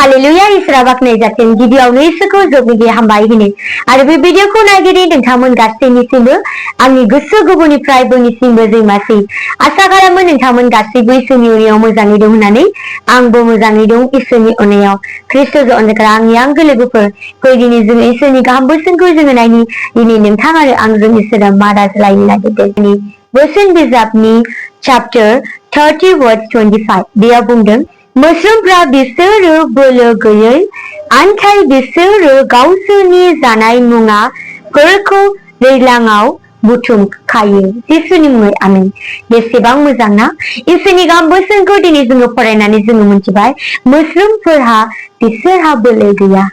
hallelujah इसोरा बाखनाय जाथों गिबियावनो इसोरखौ जोबोरै हामबाय होनो आरो बे भिडिअखौ नायगिरि नोंथांमोन गासैनिसिमबो आंनि गोसो गोरबोनिफ्राय बयनिसिमबो जैमासै आसा खालामो नोंथांमोन गासैबो इसोरनि अननायाव मोजाङै दं होननानै आंबो मोजाङै दं इसोरनि अननायाव ख्रिस्ट'जों अनजाग्रा आंनि आंगो लोगोफोर फै दिनै जोङो इसोरनि गाहाम बोसोनखौ जोङो नायनि दिनै नोंथां आरो आंजों इसोरा मा रायज्लायनो नागिरदों बोसोन बिजाबनि चैप्टर 30 वर्स 25 बेयाव बुंदों मोस्रोमफ्रा बिसोरो बोलो गैयै आन्थाय बिसोरो गावसोरनि जानाय मुवाफोरखौ दैज्लाङाव बुथुमखायो जिसुनि मुङै आमेन बेसेबां मोजां ना इसोरनि गाहाम बोसोनखौ दिनै जोङो फरायनानै जोङो मिथिबाय मोस्रोमफोरहा बिसोरहा बोलो गैया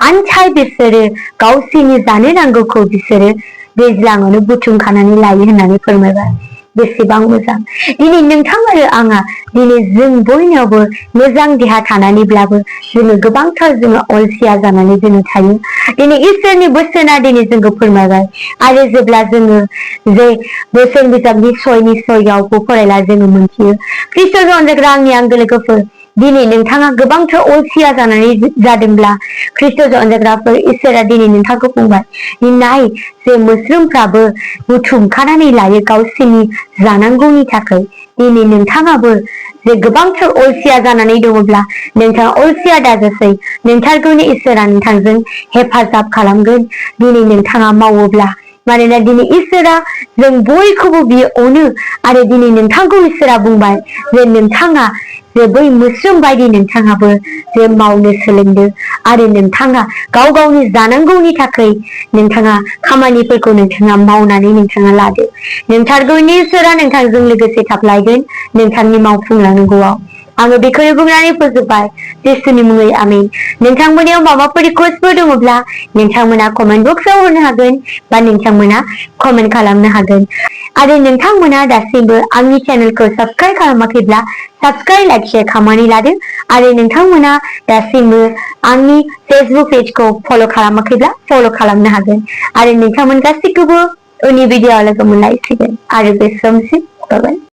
आन्थाय बिसोरो गावसोरनि जानो नांगौखौ बिसोरो दैज्लाङावनो बुथुमखानानै लायो होननानै फोरमायबाय बेसेबां मोजां दिनै नोंथां आरो आंहा दिनै जों बयनावबो मोजां देहा थानानैब्लाबो जोङो गोबांथार जोङो अलसिया जानानै जोङो थायो दिनै इसोरनि बोसोना दिनै जोंखौ फोरमायबाय आरो जेब्ला जोङो जे बोसोन बिजाबनि 6नि 6आवबो फरायला जोङो मोनथियो ख्रिस्ट'जों अनजाग्रा आंनि आंगो लोगोफोर दिनै नोंथाङा गोबांथार अलसिया जानानै जादोंब्ला ख्रिस्ट'जों अनजाग्राफोर इसोरा दिनै नोंथांखौ बुंबाय नाय जे मोस्रोमफ्राबो बुथुमखानानै लायो गावसोरनि जानांगौनि थाखाय दिनै नोंथाङाबो जे गोबांथार अलसिया जानानै दङब्ला नोंथाङा अलसिया दाजासै नोंथांखौनो इसोरा नोंथांजों हेफाजाब खालामगोन दिनै नोंथाङा मावोब्ला मानोना दिनै इसोरा जों बयखौबो बियो अनो आरो दिनै नोंथांखौ इसोरा बुंबाय जे नोंथाङा जे बै मोस्रोम बायदि नोंथाङाबो जे मावनो सोलोंदो आरो नोंथाङा गाव गावनि जानांगौनि थाखाय नोंथाङा खामानिफोरखौ नोंथाङा मावनानै नोंथाङा लादो नोंथारगौनि इसोरा नोंथांजों लोगोसे थाफ्लायगोन नोंथांनि मावफुंलांनांगौआव आङो बेखौनो बुंनानै फोजोबबाय जिसुनि मुङै आमीन नोंथांमोननियाव माबाफोर रिक्वेस्टफोर दङब्ला नोंथांमोना कमेन्ट बक्सआव हरनो हागोन बा नोंथांमोना कमेन्ट खालामनो हागोन आरो नोंथांमोना दासिमबो आंनि चेनेलखौ साबस्क्राइब खालामाखैब्ला साबस्क्राइब लाइक शेयार खालामनानै लादो आरो नोंथांमोना दासिमबो आंनि फेसबुक पेजखौ फल' खालामाखैब्ला फल' खालामनो हागोन आरो नोंथांमोन गासैखौबो उननि भिडिअआव लोगो मोनलायसिगोन आरो बे समसिम बाय बाय